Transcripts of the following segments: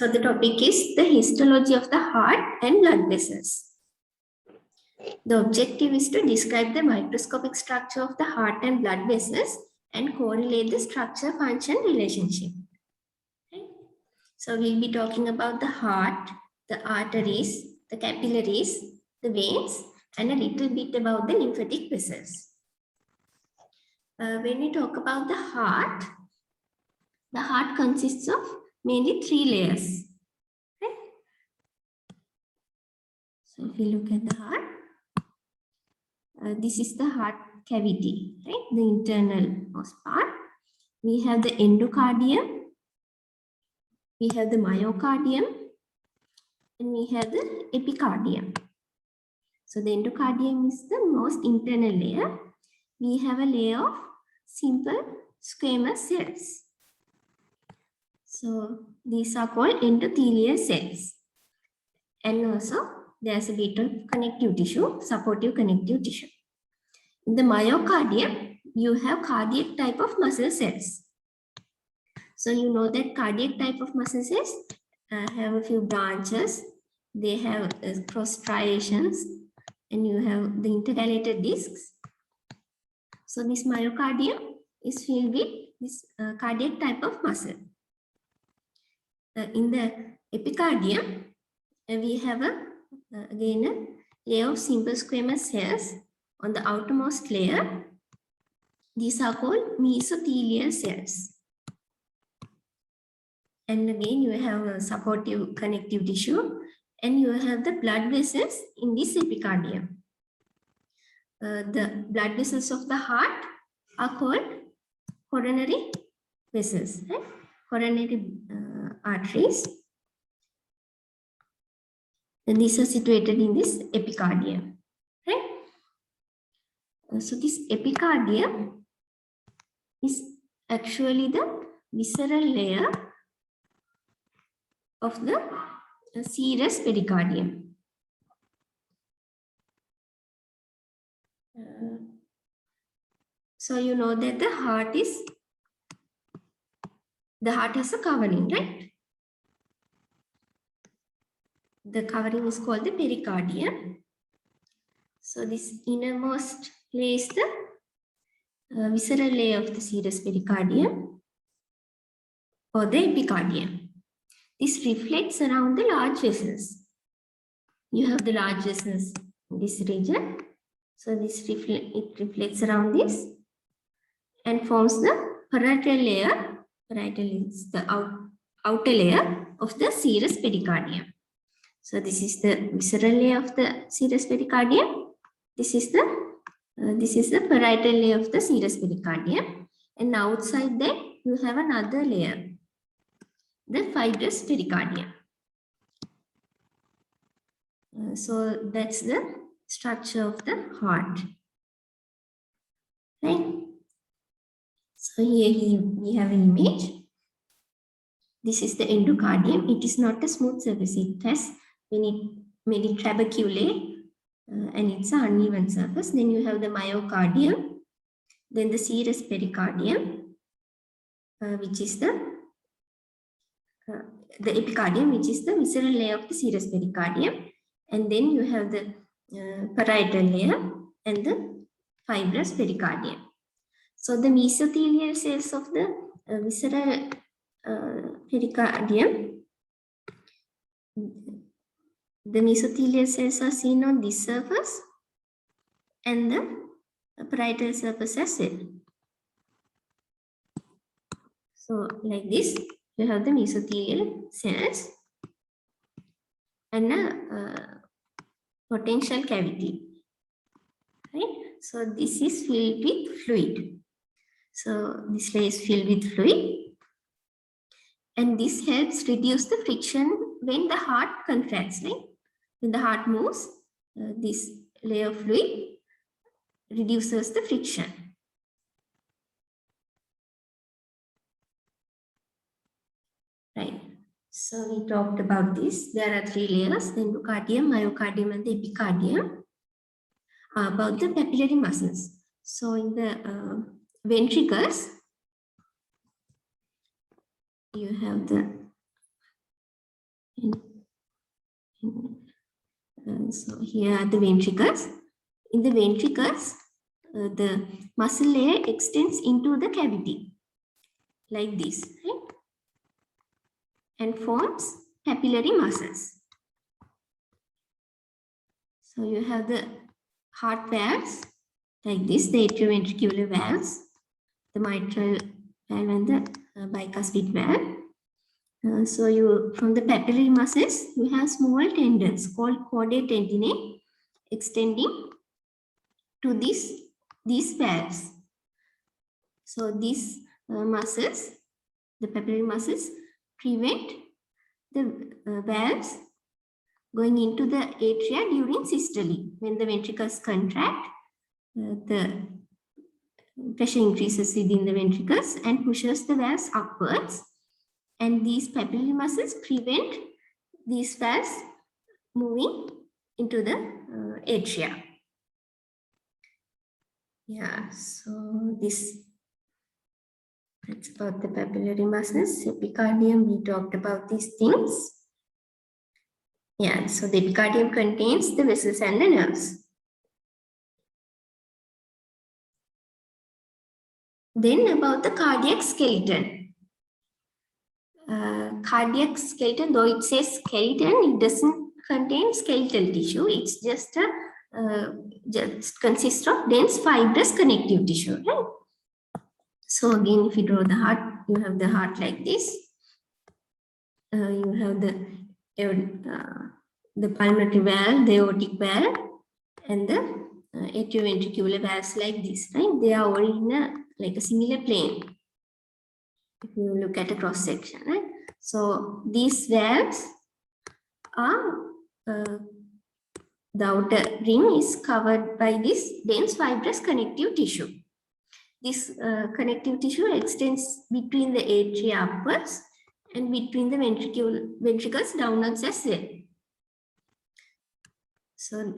So the topic is the histology of the heart and blood vessels. The objective is to describe the microscopic structure of the heart and blood vessels and correlate the structure-function relationship. Okay. So we'll be talking about the heart, the arteries, the capillaries, the veins, and a little bit about the lymphatic vessels. When we talk about the heart consists of mainly 3 layers. Okay. So if you look at the heart, this is the heart cavity, right? The internal most part. We have the endocardium, we have the myocardium, and we have the epicardium. So the endocardium is the most internal layer. We have a layer of simple squamous cells. So these are called endothelial cells. And also there's a bit of connective tissue, supportive connective tissue. In the myocardium, you have cardiac type of muscle cells. So you know that cardiac type of muscle cells have a few branches. They have cross striations, and you have the intercalated discs. So this myocardium is filled with this cardiac type of muscle. In the epicardium, we have again a layer of simple squamous cells on the outermost layer. These are called mesothelial cells. And again, you have a supportive connective tissue, and you have the blood vessels in this epicardium. The blood vessels of the heart are called coronary vessels, right? Coronary arteries. And these are situated in this epicardium, right? So this epicardium is actually the visceral layer of the serous pericardium. So you know that the heart has a covering, right? The covering is called the pericardium. So this innermost layer is the visceral layer of the serous pericardium or the epicardium. This reflects around the large vessels. You have the large vessels in this region. So this it reflects around this and forms the parietal layer. Parietal is the outer layer of the serous pericardium. So this is the visceral layer of the serous pericardium. This is the parietal layer of the serous pericardium. And outside that, you have another layer, the fibrous pericardium. So that's the structure of the heart. Right? So here we have an image. This is the endocardium. It is not a smooth surface. It has many trabeculae and it's an uneven surface. Then you have the myocardium. Then the serous pericardium, which is the epicardium, which is the visceral layer of the serous pericardium. And then you have the parietal layer and the fibrous pericardium. So the mesothelial cells of the visceral pericardium, the mesothelial cells are seen on this surface and the parietal surface as well. So like this, you have the mesothelial cells and a potential cavity, right? So this is filled with fluid. So this layer is filled with fluid, and this helps reduce the friction when the heart contracts, right? When the heart moves, this layer of fluid reduces the friction. Right. So we talked about this. There are 3 layers, the endocardium, myocardium, and the epicardium. About the capillary muscles. So in the ventricles, you have the So here are the ventricles. In the ventricles, the muscle layer extends into the cavity like this, right? And forms papillary muscles. So you have the heart valves like this, the atrioventricular valves, the mitral valve and the bicuspid valve. So you, from the papillary muscles, you have small tendons called chordae tendinae extending to these valves. So these muscles, the papillary muscles, prevent the valves going into the atria during systole. When the ventricles contract, the pressure increases within the ventricles and pushes the valves upwards. And these papillary muscles prevent these valves moving into the atria. Yeah, so that's about the papillary muscles. Epicardium, we talked about these things. Yeah, so the epicardium contains the vessels and the nerves. Then about the cardiac skeleton. Cardiac skeleton, though it says skeleton, it doesn't contain skeletal tissue. It's just consists of dense fibrous connective tissue, right? So again, if you draw the heart, you have the heart like this. You have the pulmonary valve, the aortic valve, and the atrioventricular valves like this, right? They are all in like a similar plane. If you look at a cross section, right? So these valves are the outer ring is covered by this dense fibrous connective tissue. This connective tissue extends between the atria upwards and between the ventricles downwards as well. So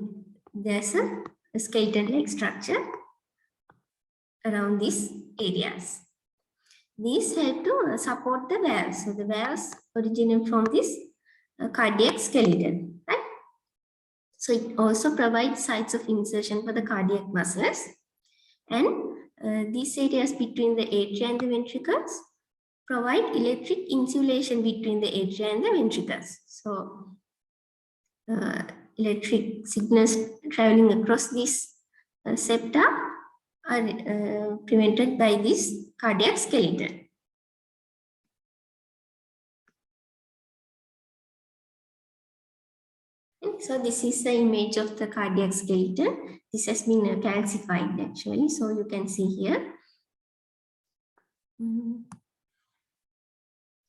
there's a skeleton-like structure around these areas. These help to support the valves. So the valves originate from this cardiac skeleton, right? So it also provides sites of insertion for the cardiac muscles. And these areas between the atria and the ventricles provide electric insulation between the atria and the ventricles. So electric signals traveling across these septa are prevented by this cardiac skeleton. So this is the image of the cardiac skeleton. This has been calcified actually, so you can see here.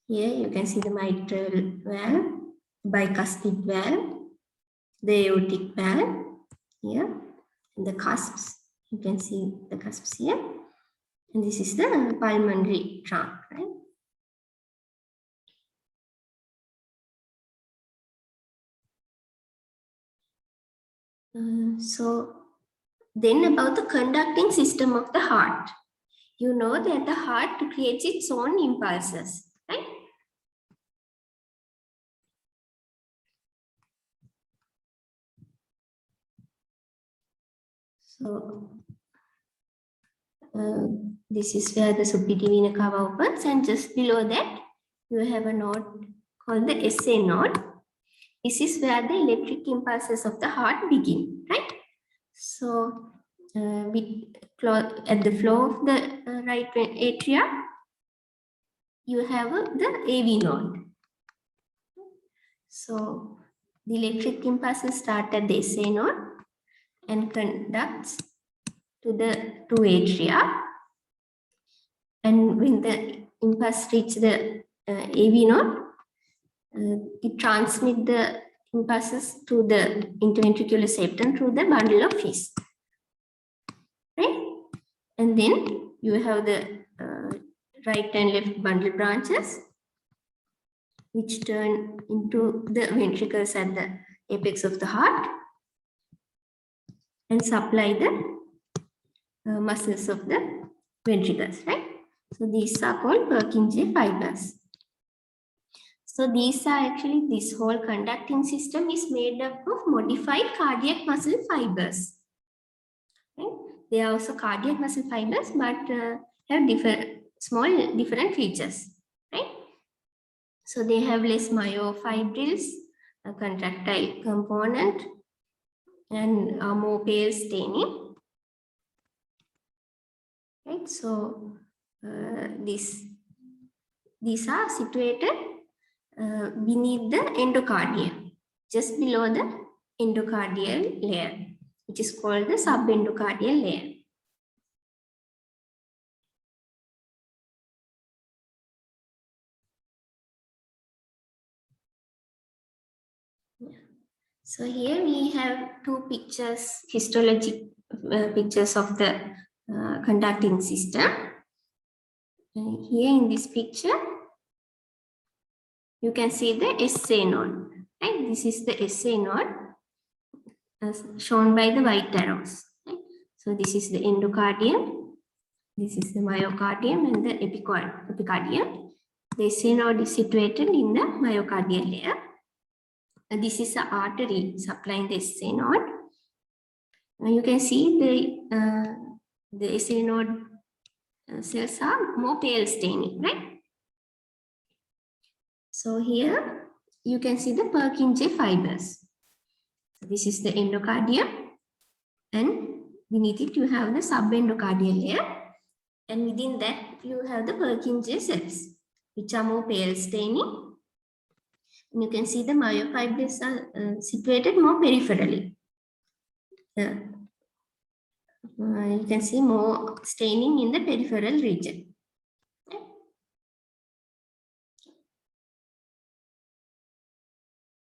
Here you can see the mitral valve, bicuspid valve, the aortic valve here, and the cusps. You can see the cusps here. And this is the pulmonary trunk, right? So then about the conducting system of the heart. You know that the heart creates its own impulses, right? So this is where the superior vena cava opens, and just below that you have a node called the SA node. This is where the electric impulses of the heart begin, right? So at the floor of the right atria, you have the AV node. So the electric impulses start at the SA node and conducts to the two atria. And when the impulse reaches the AV node, it transmits the impulses to the interventricular septum through the bundle of His. Right? And then you have the right and left bundle branches, which turn into the ventricles at the apex of the heart and supply the muscles of the ventricles, right? So these are called Purkinje fibers. So these are actually, this whole conducting system is made up of modified cardiac muscle fibers. Right? They are also cardiac muscle fibers, but have different features. Right? So they have less myofibrils, a contractile component, and are more pale staining. Right? So these are situated beneath the endocardium, just below the endocardial layer, which is called the subendocardial layer. So here we have two pictures, histologic pictures of the conducting system. Here in this picture, you can see the SA node. Right? This is the SA node as shown by the white arrows. Right? So this is the endocardium, this is the myocardium and the epicardium. The SA node is situated in the myocardial layer. This is an artery supplying the SA node. You can see the SA node cells are more pale staining, right? So here you can see the Purkinje fibers. So this is the endocardium, and beneath it you have the subendocardial layer, and within that you have the Purkinje cells, which are more pale staining. And you can see the myofibrils are situated more peripherally. You can see more staining in the peripheral region.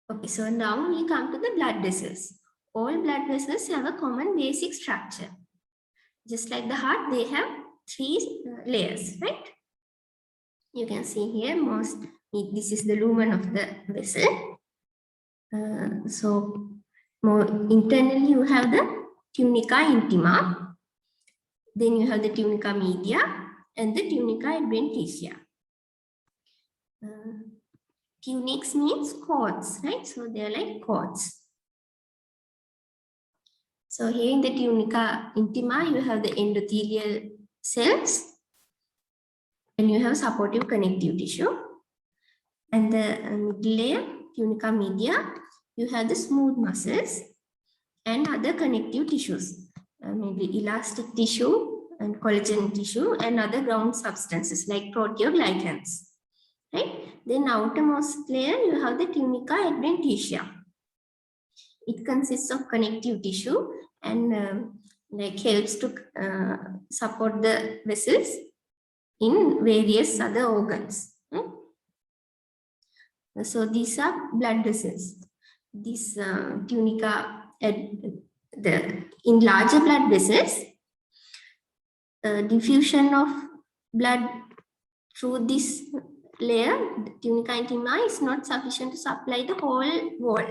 Okay, so now we come to the blood vessels. All blood vessels have a common basic structure. Just like the heart, they have three layers, right? You can see here, this is the lumen of the vessel. So more internally, you have the tunica intima. Then you have the tunica media and the tunica adventitia. Tunics means cords, right? So they are like cords. So here in the tunica intima, you have the endothelial cells and you have supportive connective tissue. And the middle layer, tunica media, you have the smooth muscles and other connective tissues, maybe elastic tissue and collagen tissue and other ground substances like proteoglycans. Right? Then outermost layer, you have the tunica adventitia. It consists of connective tissue and like helps to support the vessels in various other organs. So these are blood vessels. This tunica, in larger blood vessels, diffusion of blood through this layer, the tunica intima, is not sufficient to supply the whole wall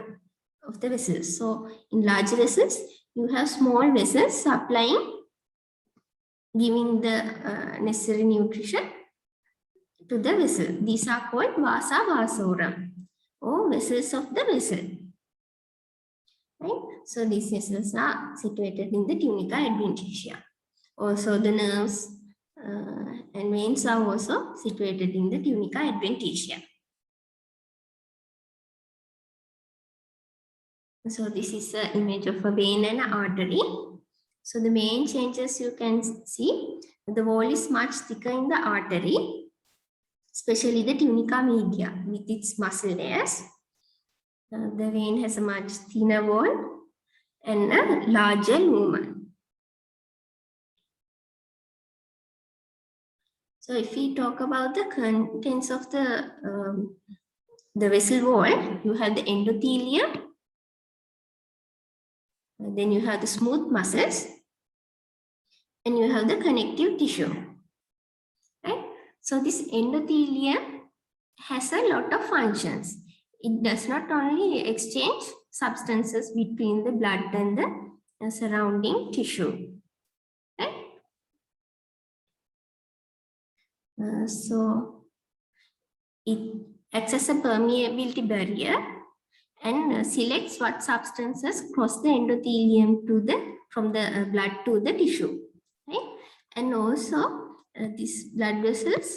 of the vessels. So in large vessels, you have small vessels supplying, giving the necessary nutrition to the vessel. These are called vasa vasorum, or vessels of the vessel. Right? So these vessels are situated in the tunica adventitia. Also the nerves and veins are also situated in the tunica adventitia. So this is an image of a vein and an artery. So the main changes you can see, the wall is much thicker in the artery, especially the tunica media with its muscle layers. The vein has a much thinner wall and a larger lumen. So if we talk about the contents of the vessel wall, you have the endothelium, then you have the smooth muscles, and you have the connective tissue. Right? So this endothelium has a lot of functions. It does not only exchange substances between the blood and the surrounding tissue. Right? So it acts as a permeability barrier and selects what substances cross the endothelium to from the blood to the tissue, right? And also these blood vessels,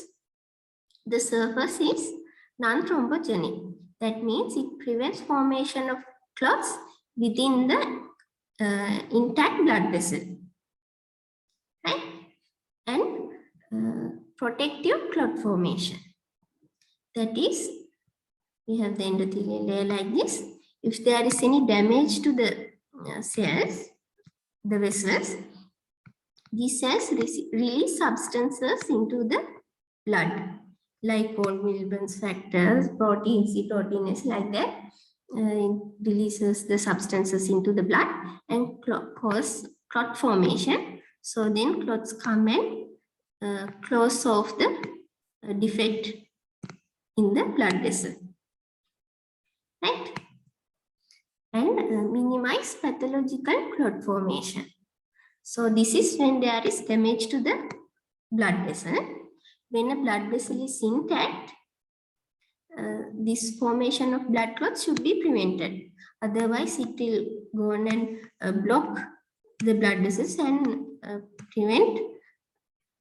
the surface is non-thrombogenic. That means it prevents formation of clots within the intact blood vessel, right? And protective clot formation. That is, we have the endothelial layer like this. If there is any damage to the cells, the vessels, these cells release substances into the blood, like von Willebrand's factors, protein C, protein S, like that. It releases the substances into the blood and cause clot formation. So then clots come and close off the defect in the blood vessel, right? And minimize pathological clot formation. So this is when there is damage to the blood vessel. When a blood vessel is intact, this formation of blood clots should be prevented. Otherwise, it will go on and block the blood vessels and prevent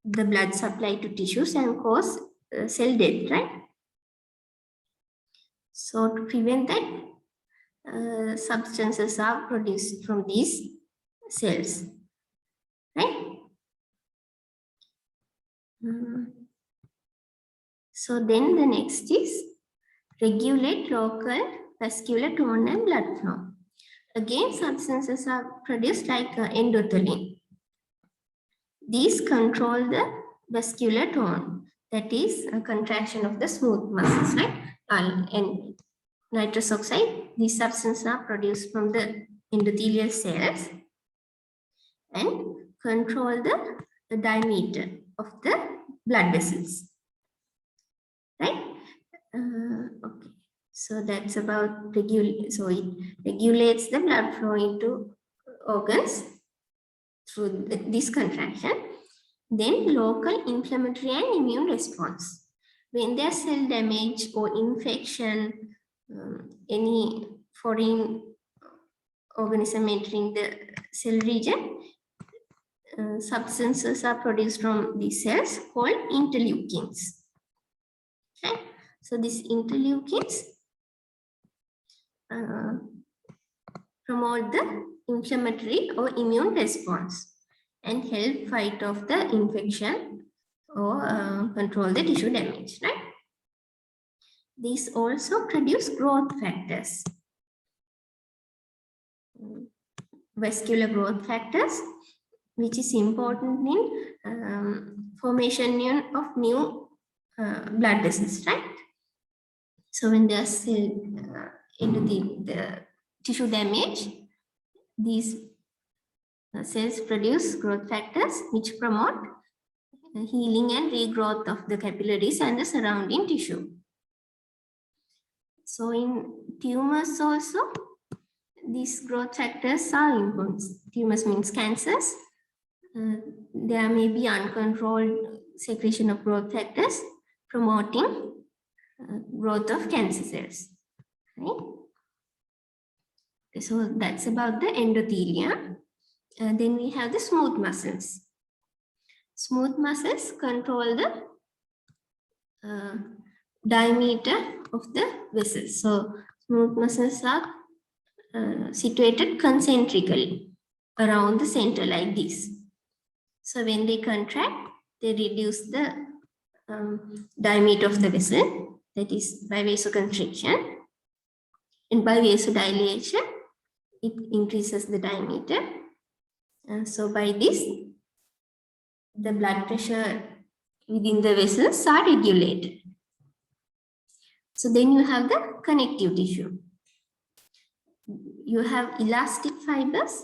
the blood supply to tissues and cause cell death, right? So to prevent that, substances are produced from these cells, right? So then the next is regulate local vascular tone and blood flow. Again, substances are produced like endothelin. These control the vascular tone, that is a contraction of the smooth muscles, right? And nitrous oxide, these substances are produced from the endothelial cells and control the diameter of the blood vessels, right? Okay, so that's about so it regulates the blood flow into organs through this contraction. Then local inflammatory and immune response. When there's cell damage or infection, any foreign organism entering the cell region, substances are produced from these cells called interleukins. Okay, so these interleukins promote the inflammatory or immune response and help fight off the infection or control the tissue damage, right? These also produce growth factors, vascular growth factors, which is important in formation of new blood vessels, right? So when there's into the tissue damage, these cells produce growth factors which promote healing and regrowth of the capillaries and the surrounding tissue. So in tumors also, these growth factors are important. Tumors means cancers. There may be uncontrolled secretion of growth factors promoting growth of cancer cells. Right? Okay, so that's about the endothelium. Then we have the smooth muscles. Smooth muscles control the diameter of the vessels. So smooth muscles are situated concentrically around the center like this. So when they contract, they reduce the diameter of the vessel, that is by vasoconstriction, and by vasodilation, it increases the diameter. So by this, the blood pressure within the vessels are regulated. So then you have the connective tissue. You have elastic fibers.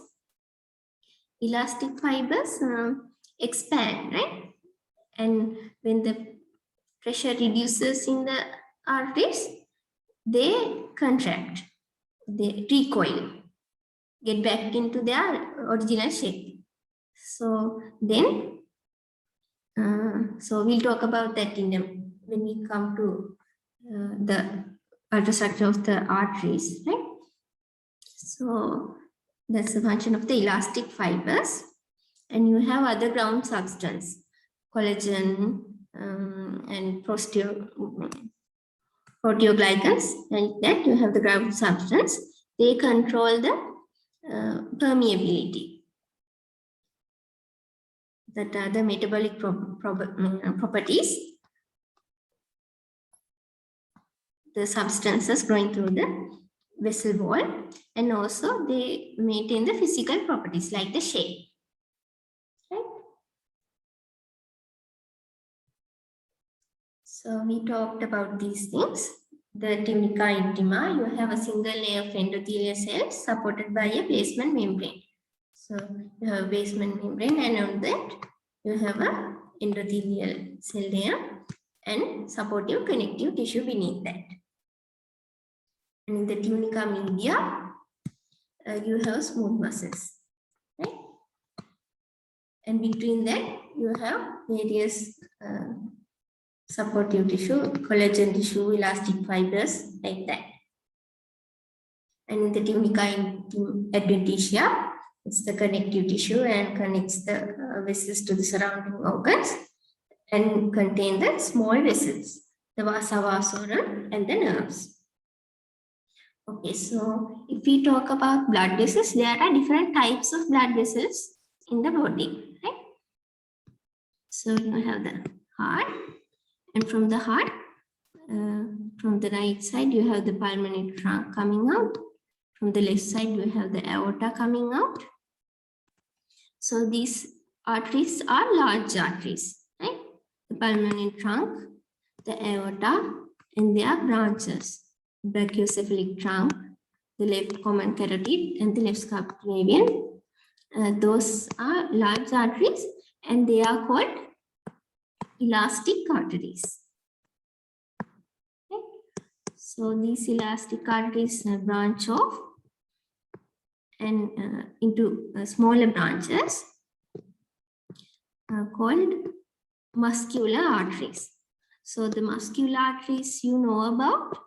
Elastic fibers expand, right? And when the pressure reduces in the arteries, they contract, they recoil, get back into their original shape. So then, so we'll talk about that when we come to the ultrastructure of the arteries, right? So that's the function of the elastic fibers. And you have other ground substance, collagen and proteoglycans, like that. You have the ground substance. They control the permeability. That are the metabolic properties. The substances growing through the vessel wall, and also they maintain the physical properties like the shape. Right? So we talked about these things. The tunica intima, you have a single layer of endothelial cells supported by a basement membrane. So you have a basement membrane, and on that you have a endothelial cell layer and supportive connective tissue beneath that. And in the tunica media, you have smooth muscles, right? And between that, you have various supportive tissue, collagen tissue, elastic fibers, like that. And in the tunica adventitia, it's the connective tissue and connects the vessels to the surrounding organs and contain the small vessels, the vasa vasorum and the nerves. Okay, so if we talk about blood vessels, there are different types of blood vessels in the body, right? So you have the heart, and from the heart, from the right side, you have the pulmonary trunk coming out. From the left side, you have the aorta coming out. So these arteries are large arteries, right? The pulmonary trunk, the aorta, and their branches. Brachiocephalic trunk, the left common carotid, and the left subclavian. Those are large arteries, and they are called elastic arteries. Okay. So these elastic arteries branch off and into smaller branches called muscular arteries. So the muscular arteries you know about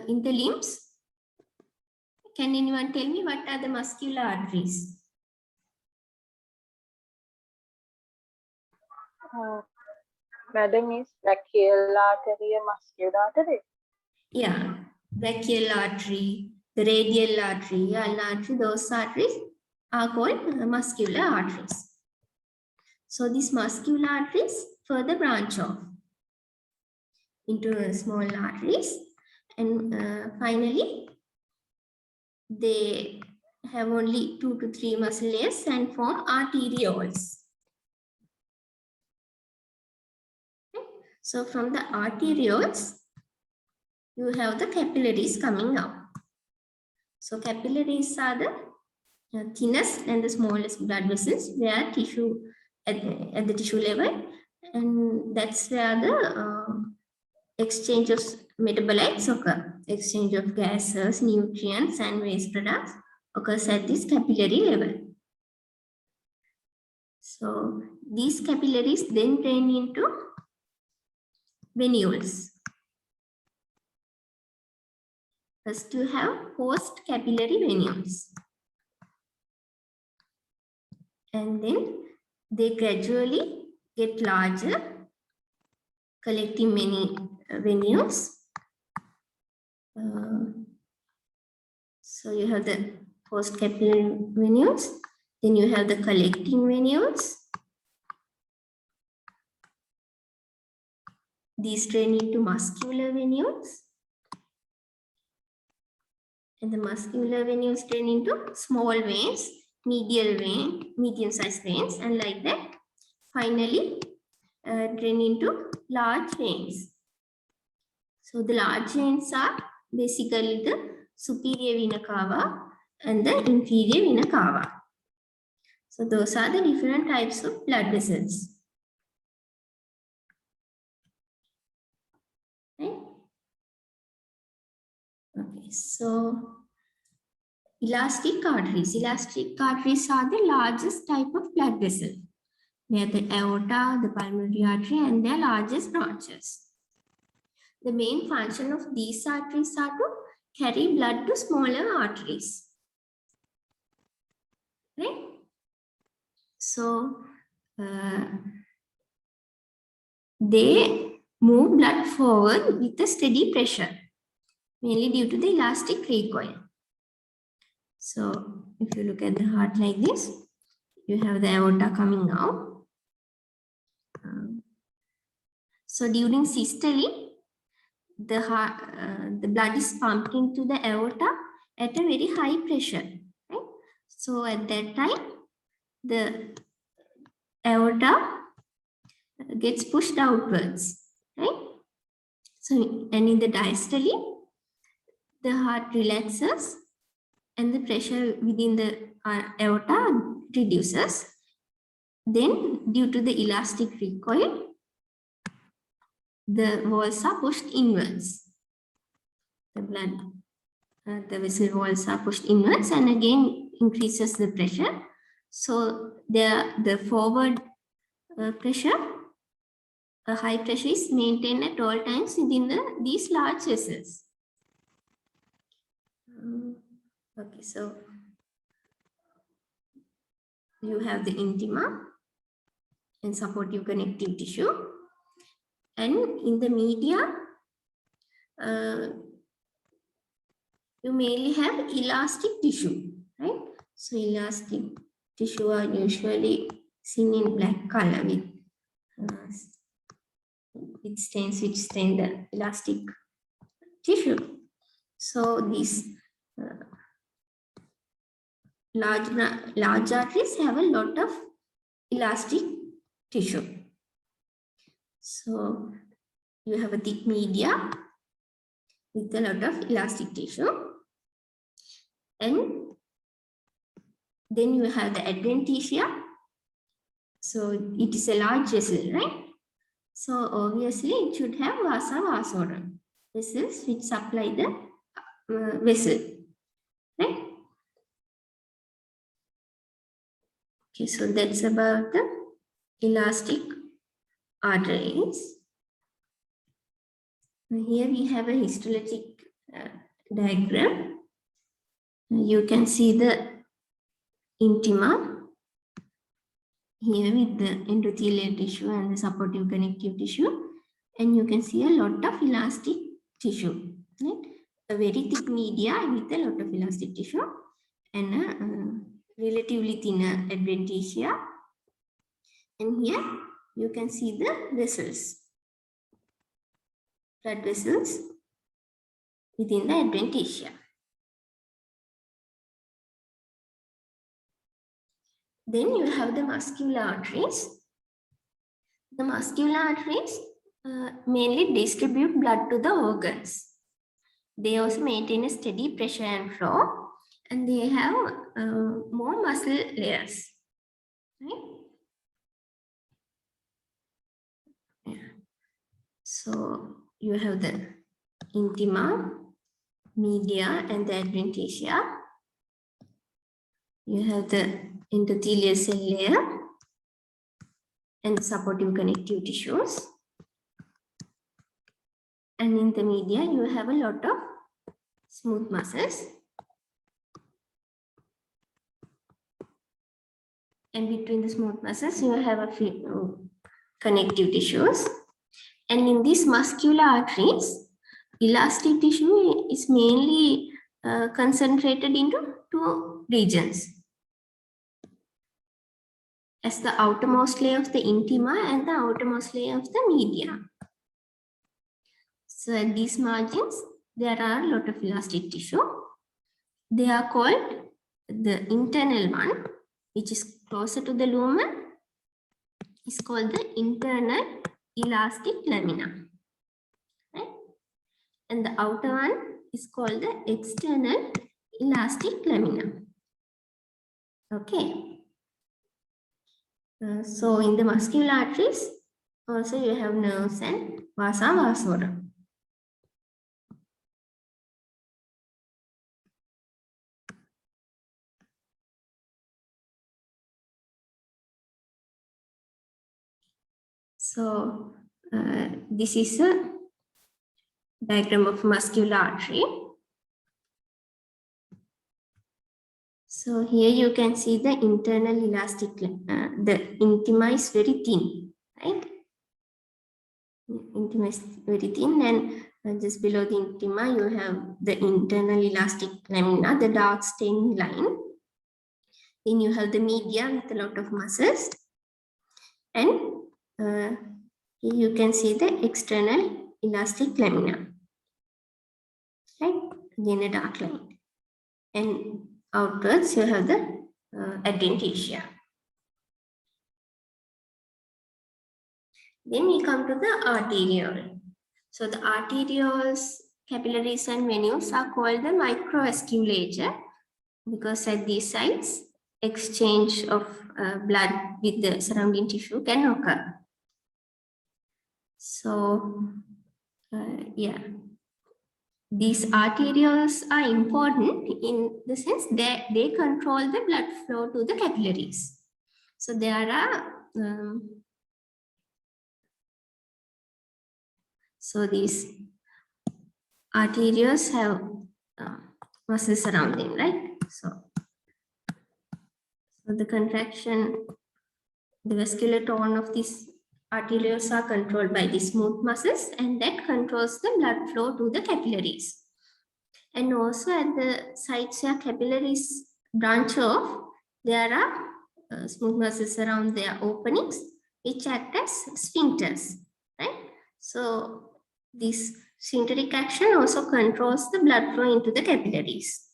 in the limbs. Can anyone tell me what are the muscular arteries? Madam, is brachial artery a muscular artery? Yeah, brachial artery, the radial artery, ulnar artery, those arteries are called muscular arteries. So these muscular arteries further branch off into small arteries, and finally they have only 2 to 3 muscle layers and form arterioles. Okay. So from the arterioles, you have the capillaries coming out. So capillaries are the thinnest and the smallest blood vessels where tissue at the tissue level, and that's where the exchange of metabolites occur. Exchange of gases, nutrients, and waste products occurs at this capillary level. So these capillaries then drain into venules. First you have post capillary venules, and then they gradually get larger, collecting many venules. So you have the post capillary venules, then you have the collecting venules. These drain into muscular venules, and the muscular venules drain into small veins, medial vein, medium-sized veins, and like that. Finally, drain into large veins. So the large veins are basically the superior vena cava and the inferior vena cava. So those are the different types of blood vessels. Right? Okay, so elastic arteries. Elastic arteries are the largest type of blood vessel. They are the aorta, the pulmonary artery, and their largest branches. The main function of these arteries are to carry blood to smaller arteries. Right? So, they move blood forward with a steady pressure, mainly due to the elastic recoil. So, if you look at the heart like this, you have the aorta coming out. So, during systole, the blood is pumped into the aorta at a very high pressure. Right? So, at that time, the aorta gets pushed outwards. Right? So, and in the diastole, the heart relaxes and the pressure within the aorta reduces. Then, due to the elastic recoil, the walls are pushed inwards. The vessel walls are pushed inwards and again increases the pressure. So, the forward pressure, a high pressure is maintained at all times within these large vessels. Okay, so you have the intima and supportive connective tissue, and in the media, you mainly have elastic tissue, right? So elastic tissue are usually seen in black color with stains which stain the elastic tissue. So these large arteries have a lot of elastic tissue. So you have a thick media with a lot of elastic tissue, and then you have the adventitia. So it is a large vessel, right? So obviously it should have vasa vasorum, vessels which supply the vessel, right? Okay, so that's about the elastic arteries. Here we have a histologic diagram. You can see the intima here with the endothelial tissue and the supportive connective tissue, and you can see a lot of elastic tissue, right? A very thick media with a lot of elastic tissue and a relatively thinner adventitia. And here you can see the vessels, blood vessels within the adventitia. Then you have the muscular arteries. The muscular arteries mainly distribute blood to the organs. They also maintain a steady pressure and flow, and they have more muscle layers. Right? Yeah. So you have the intima, media, and the adventitia. You have the endothelial cell layer and supportive connective tissues. And in the media, you have a lot of smooth muscles. And between the smooth muscles, you have a few connective tissues. And in these muscular arteries, elastic tissue is mainly concentrated into two regions, as the outermost layer of the intima and the outermost layer of the media. So at these margins, there are a lot of elastic tissue. They are called the internal one, which is closer to the lumen, is called the internal elastic lamina. Right? And the outer one is called the external elastic lamina. Okay. So in the muscular arteries, also you have nerves and vasa vasorum. So this is a diagram of muscular artery. So here you can see the internal elastic, the intima is very thin, right? Intima is very thin, and just below the intima you have the internal elastic lamina, the dark staining line. Then you have the media with a lot of muscles, and here you can see the external elastic lamina, right? Again a dark line, and outwards you have the adventitia. Then we come to the arteriole. So the arterioles, capillaries and venules are called the microvasculature because at these sites, exchange of blood with the surrounding tissue can occur. So, yeah, these arterioles are important in the sense that they control the blood flow to the capillaries. So there are so these arterioles have muscles surrounding, right? So the contraction, the vascular tone of these arterioles are controlled by the smooth muscles, and that controls the blood flow to the capillaries. And also at the sites where capillaries branch off, there are smooth muscles around their openings, which act as sphincters, right? So this sphincteric action also controls the blood flow into the capillaries.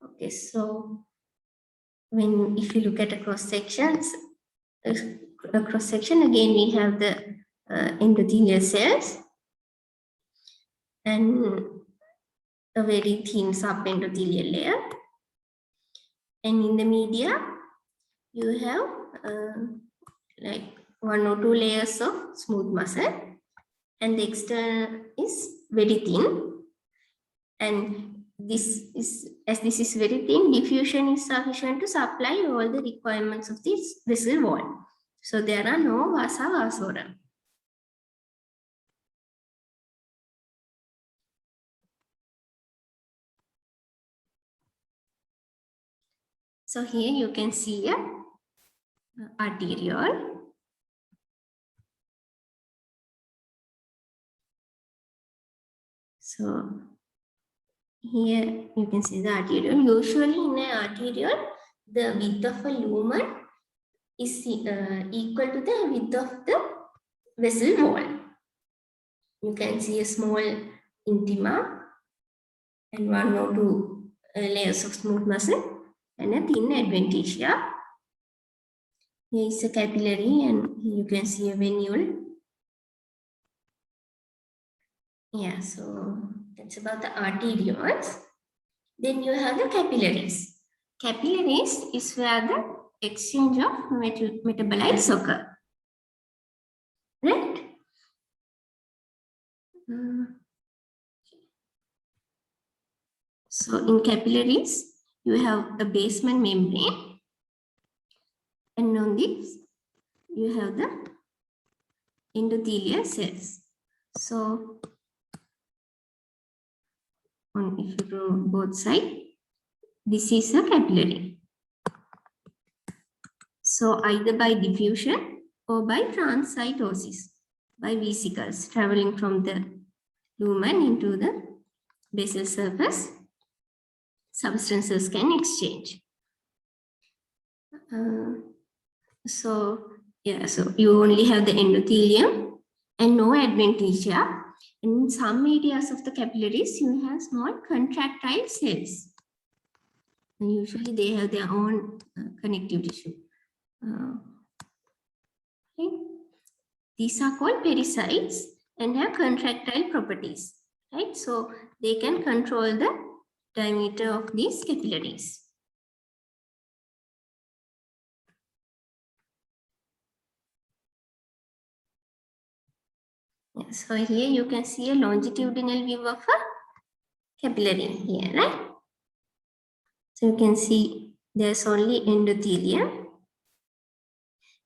Okay, so if you look at a cross section again, we have the endothelial cells and a very thin subendothelial layer. And in the media, you have like 1 or 2 layers of smooth muscle, and the external is very thin. And this is very thin, diffusion is sufficient to supply all the requirements of this vessel wall. So there are no vasa vasora. So here you can see a arteriole. So here you can see the arteriole. Usually in an arteriole, the width of a lumen is equal to the width of the vessel wall. You can see a small intima and 1 or 2 layers of smooth muscle and a thin adventitia. Here is a capillary, and you can see a venule. Yeah, so that's about the arterioles. Then you have the capillaries. Capillaries is where the exchange of metabolites occur. Right? So in capillaries, you have a basement membrane, and on this, you have the endothelial cells. So if you go both sides, this is a capillary. So either by diffusion or by transcytosis, by vesicles traveling from the lumen into the basal surface, substances can exchange. So you only have the endothelium and no adventitia. In some areas of the capillaries, you have small contractile cells. And usually they have their own connective tissue. Okay. These are called pericytes and have contractile properties, right? So they can control the diameter of these capillaries. Yeah, so here you can see a longitudinal view of a capillary here, right? So you can see there's only endothelium,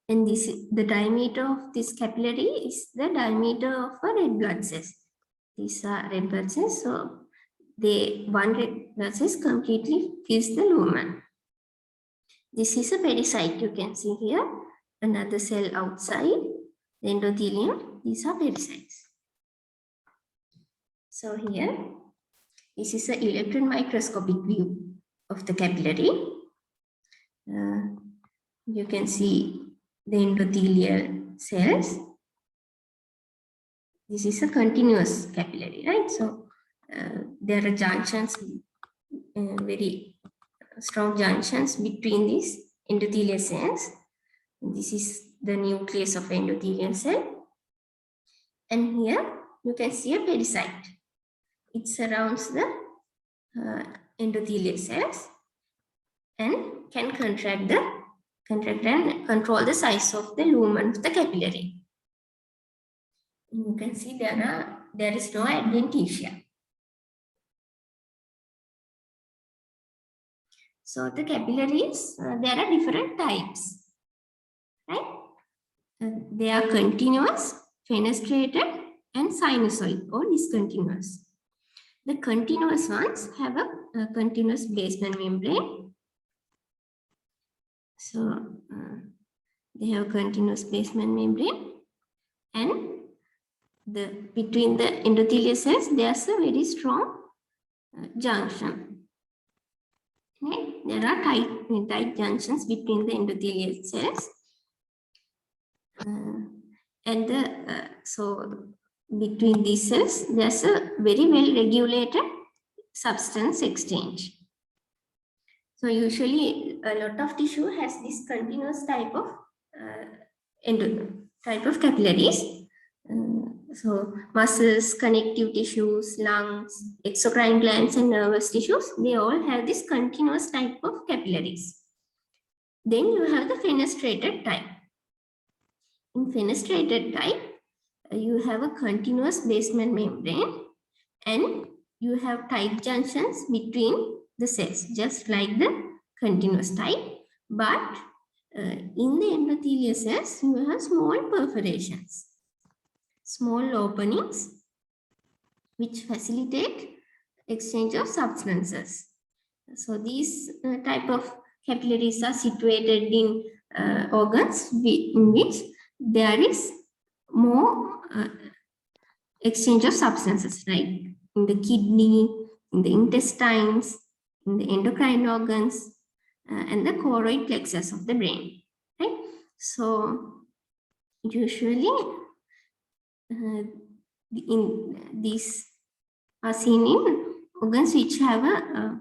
And the diameter of this capillary is the diameter of a red blood cells. These are red blood cells, so one red blood cells completely fills the lumen. This is a pericyte, you can see here. Another cell outside the endothelium. These are pericytes. So here, this is an electron microscopic view of the capillary. You can see the endothelial cells. This is a continuous capillary, right? So there are junctions, very strong junctions between these endothelial cells. This is the nucleus of endothelial cell. And here you can see a pericyte. It surrounds the endothelial cells and can contract and control the size of the lumen of the capillary. You can see there is no adventitia. So the capillaries, there are different types, right? They are continuous, fenestrated, and sinusoid or discontinuous. The continuous ones have a continuous basement membrane. So they have a continuous basement membrane, and between the endothelial cells, there's a very strong junction. Right? There are tight junctions between the endothelial cells, so between these cells, there's a very well regulated substance exchange. So usually a lot of tissue has this continuous type of capillaries. So muscles, connective tissues, lungs, exocrine glands, and nervous tissues, they all have this continuous type of capillaries. Then you have the fenestrated type. In fenestrated type, you have a continuous basement membrane and you have tight junctions between the cells, just like the continuous type. But in the endothelial cells, you have small perforations, small openings, which facilitate exchange of substances. So these type of capillaries are situated in organs in which there is more exchange of substances, like in the kidney, in the intestines, in the endocrine organs, and the choroid plexus of the brain. Right? So usually in these are seen in organs which have a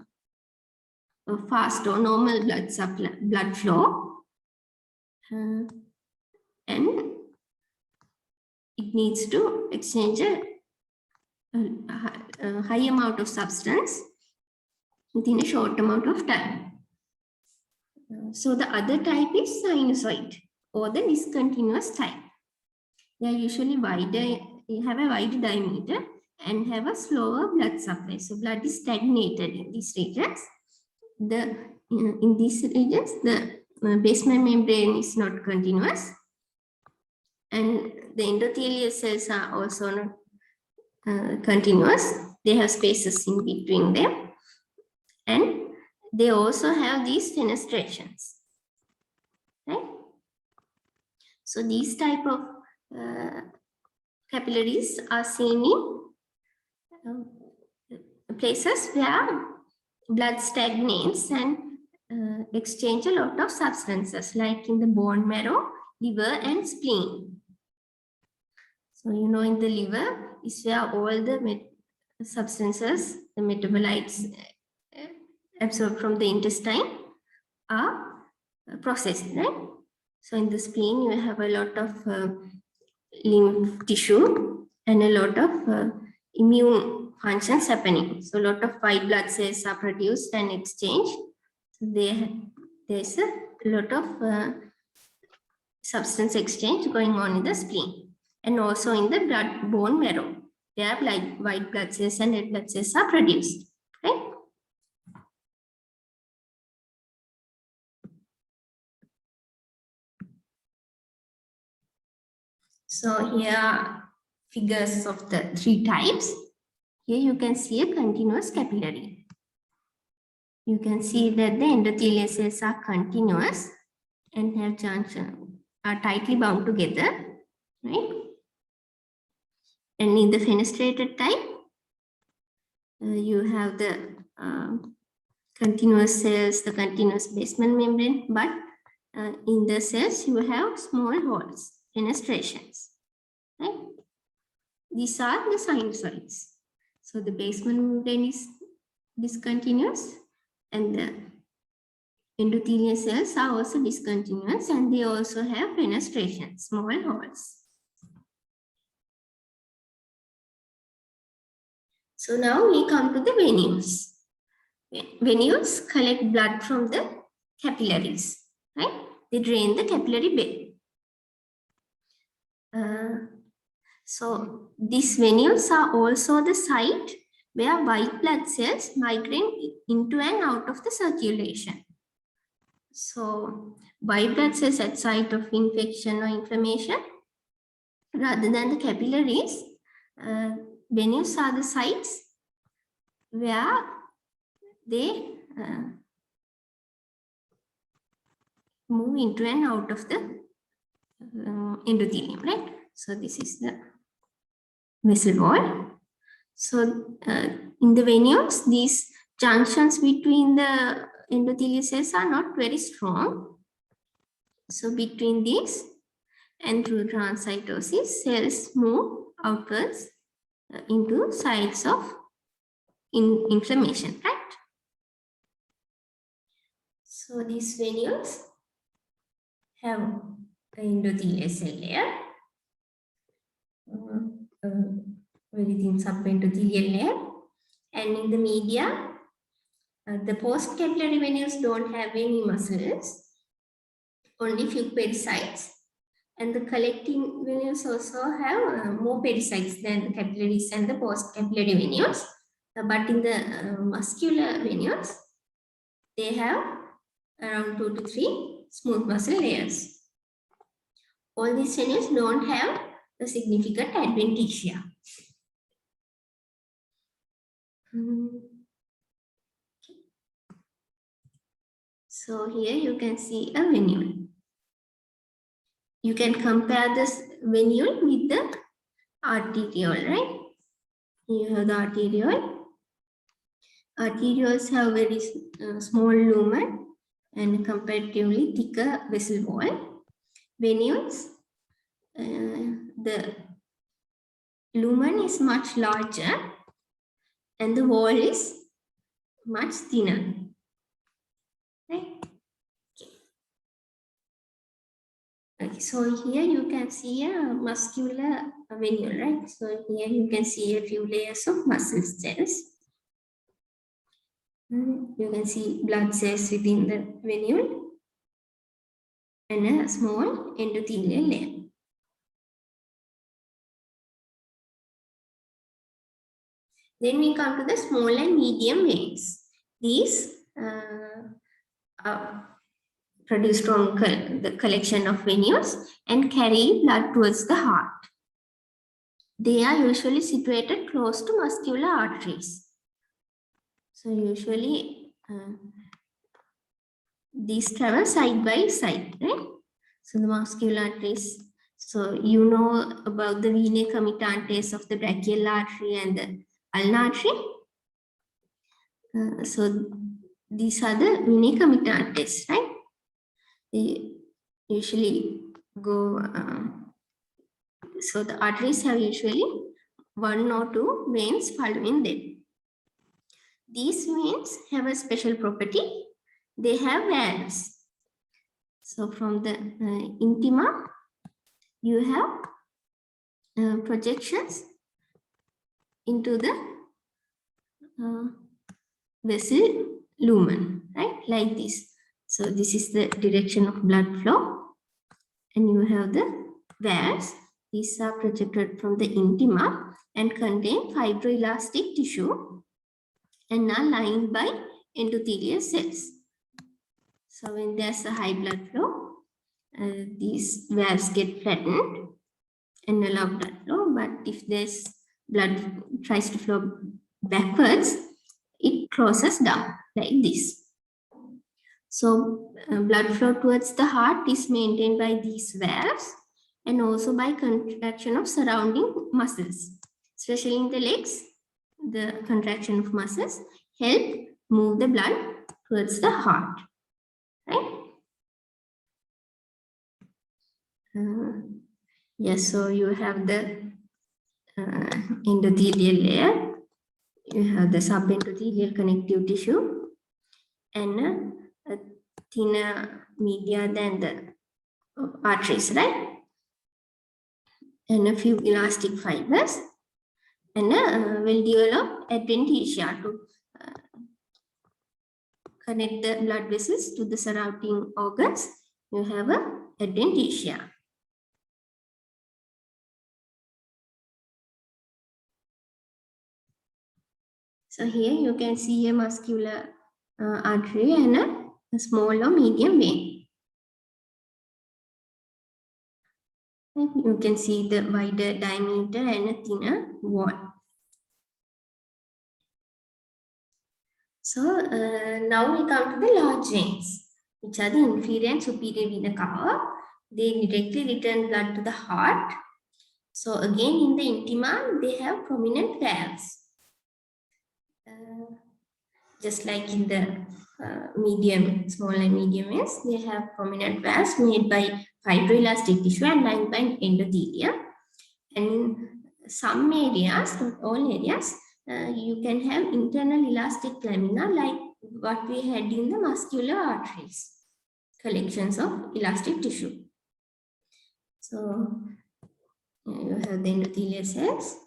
fast or normal blood flow, and it needs to exchange a high amount of substance within a short amount of time. So the other type is sinusoid or the discontinuous type. They are usually wider, have a wide diameter and have a slower blood supply. So blood is stagnated in these regions. In these regions, the basement membrane is not continuous, and the endothelial cells are also not continuous. They have spaces in between them, and they also have these fenestrations. Right? So these type of capillaries are seen in places where blood stagnates and exchange a lot of substances, like in the bone marrow, liver, and spleen. So you know, in the liver is where all the substances, the metabolites absorbed from the intestine are processed, right? So in the spleen, you have a lot of lymph tissue and a lot of immune functions happening. So a lot of white blood cells are produced and exchanged. So there's a lot of substance exchange going on in the spleen, and also in the bone marrow. There are white blood cells and red blood cells are produced. Right? So here are figures of the 3 types. Here you can see a continuous capillary. You can see that the endothelial cells are continuous and have junction, are tightly bound together, right? And in the fenestrated type, you have the continuous cells, the continuous basement membrane, but in the cells you have small holes, fenestrations, right? These are the sinusoids. So the basement membrane is discontinuous and the endothelial cells are also discontinuous and they also have fenestrations, small holes. So now we come to the venules. Venules collect blood from the capillaries, right? They drain the capillary bed. So these venules are also the site where white blood cells migrate into and out of the circulation. So white blood cells at site of infection or inflammation, rather than the capillaries, venules are the sites where they move into and out of the endothelium, right? So this is the vessel wall. So in the venules, these junctions between the endothelial cells are not very strong. So between these and through transcytosis, cells move outwards into sites of inflammation, right? So these venules have an endothelial cell layer, very thin subendothelial layer, and in the media, the post-capillary venules don't have any muscles, only few pericytes, and the collecting venules also have more pericytes than the capillaries and the post-capillary venules. But in the muscular venules, they have around 2 to 3 smooth muscle layers. All these venules don't have a significant adventitia. So here you can see a venule. You can compare this venule with the arteriole, right? You have the arteriole. Arterioles have very small lumen and comparatively thicker vessel wall. Venules, the lumen is much larger and the wall is much thinner, right? Okay, so here you can see a muscular venule, right? So here you can see a few layers of muscle cells. You can see blood cells within the venule and a small endothelial layer. Then we come to the small and medium veins. These produce from the collection of venules and carry blood towards the heart. They are usually situated close to muscular arteries. So usually these travel side by side, right? So the muscular arteries. So you know about the venae committantes of the brachial artery and the ulnar artery. So these are the venae committantes, right? They usually go. So the arteries have usually 1 or 2 veins following them. These veins have a special property. They have valves. So from the intima, you have projections into the vessel lumen, right? Like this. So this is the direction of blood flow. And you have the valves. These are projected from the intima and contain fibroelastic tissue and are lined by endothelial cells. So when there's a high blood flow, these valves get flattened and allow blood flow. But if this blood tries to flow backwards, it closes down like this. So blood flow towards the heart is maintained by these valves and also by contraction of surrounding muscles, especially in the legs. The contraction of muscles help move the blood towards the heart, right? Yes, so you have the endothelial layer, you have the subendothelial connective tissue, and a thinner media than the arteries, right? And a few elastic fibers, and a well-developed adventitia to connect the blood vessels to the surrounding organs. You have a adventitia. So here you can see a muscular artery and a small or medium vein. You can see the wider diameter and a thinner wall. So now we come to the large veins, which are the inferior and superior vena cava. They directly return blood to the heart. So again in the intima, they have prominent valves. Just like in the medium, small and medium veins, they have prominent valves made by fibroelastic tissue and lined by endothelium. And in some areas, not all areas, you can have internal elastic lamina like what we had in the muscular arteries, collections of elastic tissue. So you have the endothelial cells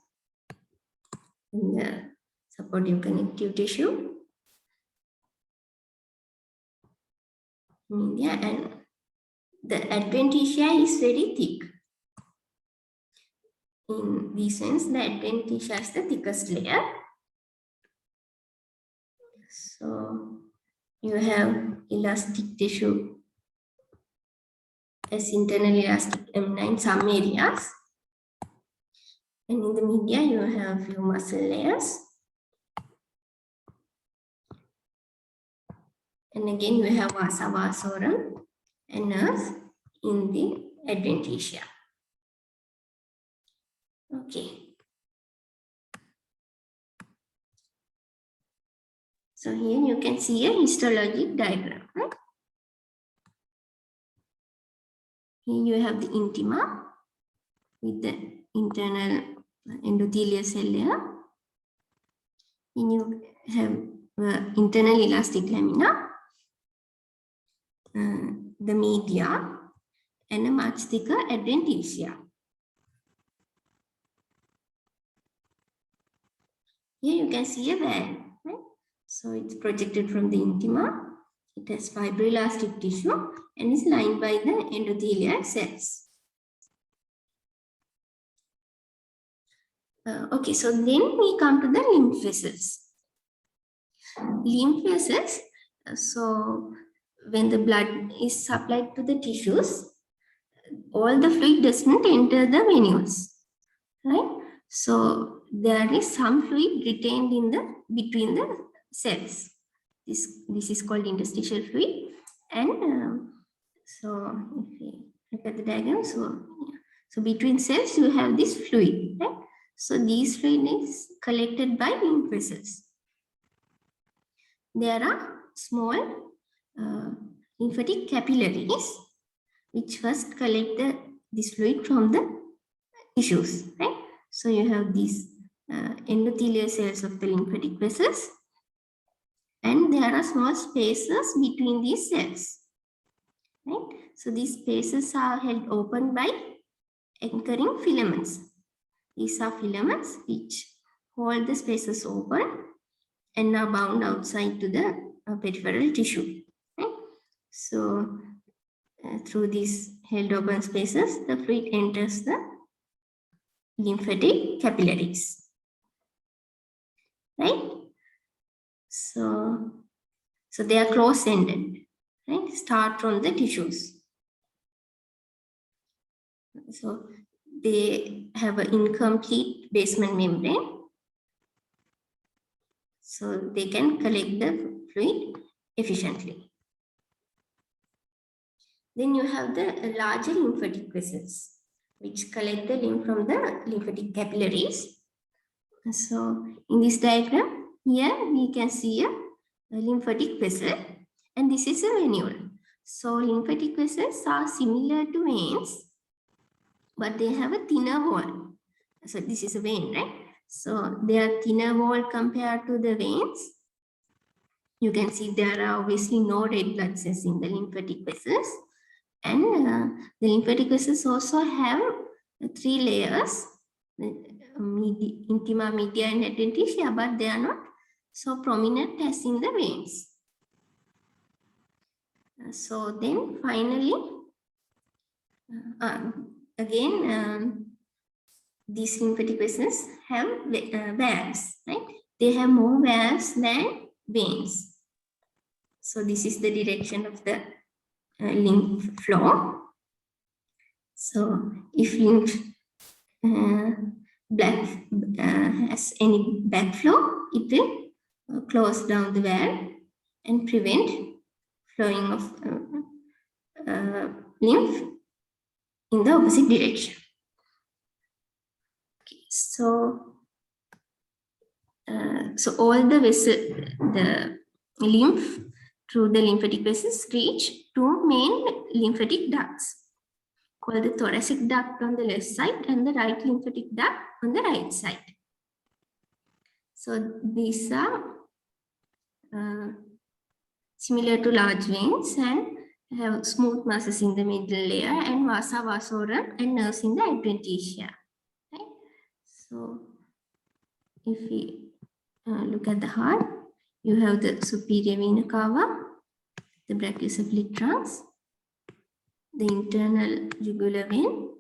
in the supportive connective tissue, media, and the adventitia is very thick. In this sense, the adventitia is the thickest layer. So you have elastic tissue as internal elastic lamina in some areas. And in the media, you have few muscle layers. And again, you have vasa vasorum and nerves in the adventitia. Okay. So here you can see a histologic diagram, right? Here you have the intima with the internal endothelial cell layer. Then you have internal elastic lamina, the media, and a much thicker adventitia. Here you can see a valve, right? So it's projected from the intima. It has fibroelastic tissue and is lined by the endothelial cells. Okay, so then we come to the lymph vessels. Lymph vessels, so when the blood is supplied to the tissues, all the fluid does not enter the venules, right? So there is some fluid retained in the between the cells. This is called interstitial fluid, and so if we look at the diagram, so between cells you have this fluid, right? So these fluid is collected by lymph vessels. There are small lymphatic capillaries which first collect this fluid from the tissues, right? So you have these endothelial cells of the lymphatic vessels, and there are small spaces between these cells, right? So these spaces are held open by anchoring filaments. These are filaments which hold the spaces open and are bound outside to the peripheral tissue, right? So through these held open spaces, the fluid enters the lymphatic capillaries, right? So they are close-ended, right? Start from the tissues. So they have an incomplete basement membrane, so they can collect the fluid efficiently. Then you have the larger lymphatic vessels, which collect the lymph from the lymphatic capillaries. So in this diagram, here we can see a lymphatic vessel, and this is a venule. So lymphatic vessels are similar to veins, but they have a thinner wall. So this is a vein, right? So they are thinner wall compared to the veins. You can see there are obviously no red blood cells in the lymphatic vessels. And the lymphatic vessels also have 3 layers, intima, media, and adventitia, but they are not so prominent as in the veins. So then finally, again, these lymphatic vessels have valves, right? They have more valves than veins. So this is the direction of the lymph flow. So if lymph has any backflow, it will close down the valve and prevent flowing of lymph in the opposite direction. Okay, so all the the lymph through the lymphatic vessels reach 2 main lymphatic ducts, called the thoracic duct on the left side and the right lymphatic duct on the right side. So these are similar to large veins and have smooth muscles in the middle layer and vasa vasorum and nerves in the adventitia. Right? So if we look at the heart, you have the superior vena cava, the brachiocephalic trunks, the internal jugular vein,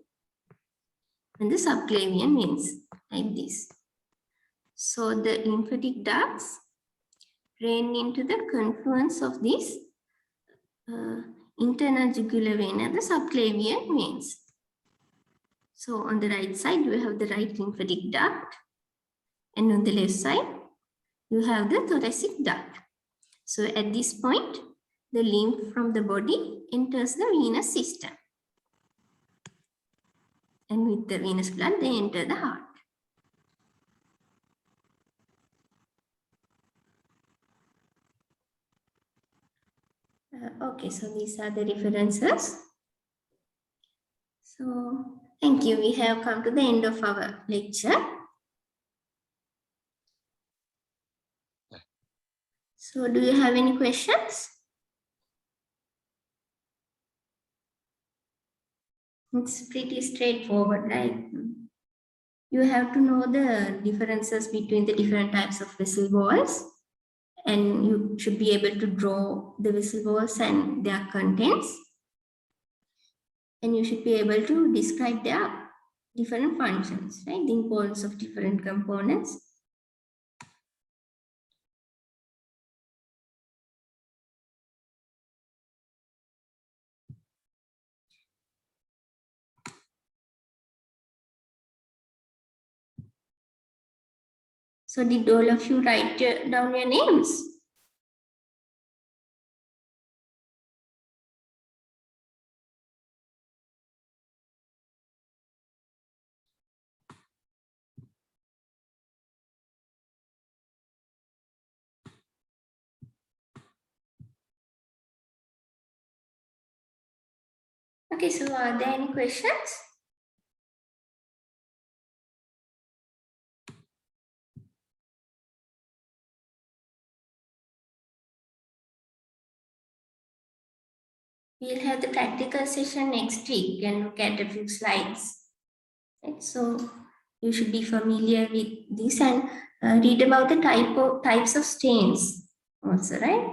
and the subclavian veins like this. So the lymphatic ducts drain into the confluence of these internal jugular vein and the subclavian veins. So on the right side, you have the right lymphatic duct, and on the left side, you have the thoracic duct. So at this point, the lymph from the body enters the venous system. And with the venous blood, they enter the heart. Okay, so these are the references. So thank you. We have come to the end of our lecture. So do you have any questions? It's pretty straightforward, right? You have to know the differences between the different types of vessel walls, and you should be able to draw the vessel walls and their contents. And you should be able to describe their different functions, right? The importance of different components. So did all of you write down your names? Okay, so are there any questions? We'll have the practical session next week and look at a few slides. Right? So you should be familiar with this and read about the types of stains also, right?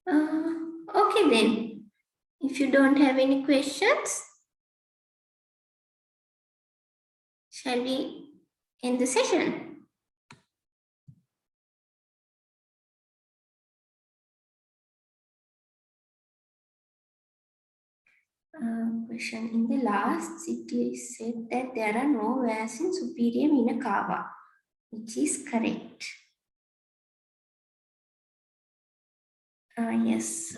Okay then. If you don't have any questions, shall we end the session? Question. In the last, it is said that there are no wares in superior vena cava, which is correct. Yes.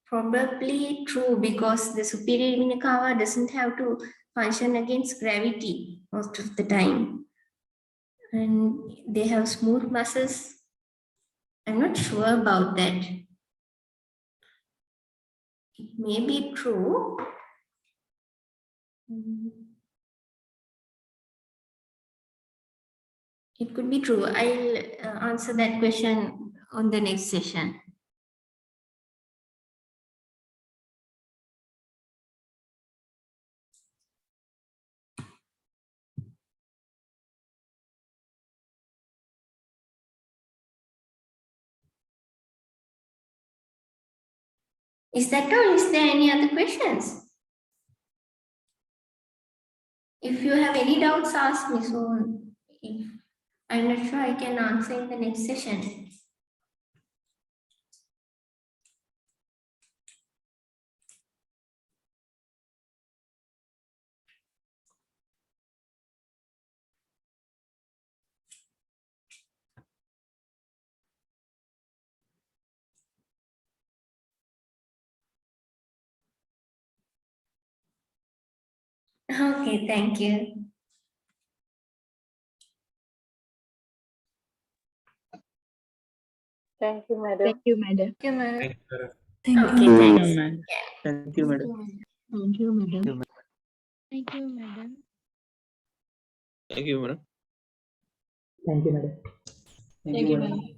Probably true, because the superior vena cava doesn't have to function against gravity most of the time. And they have smooth muscles. I'm not sure about that. It may be true. It could be true. I'll answer that question on the next session. Is that all? Is there any other questions? If you have any doubts, ask me. So if I'm not sure, I can answer in the next session. Okay, thank you. Thank you, madam. Thank you, madam. Thank you, madam. Okay, thanks. Thank you, madam. Thank you, madam. Thank you, madam. Thank you, madam. Thank you, madam. Thank you, madam.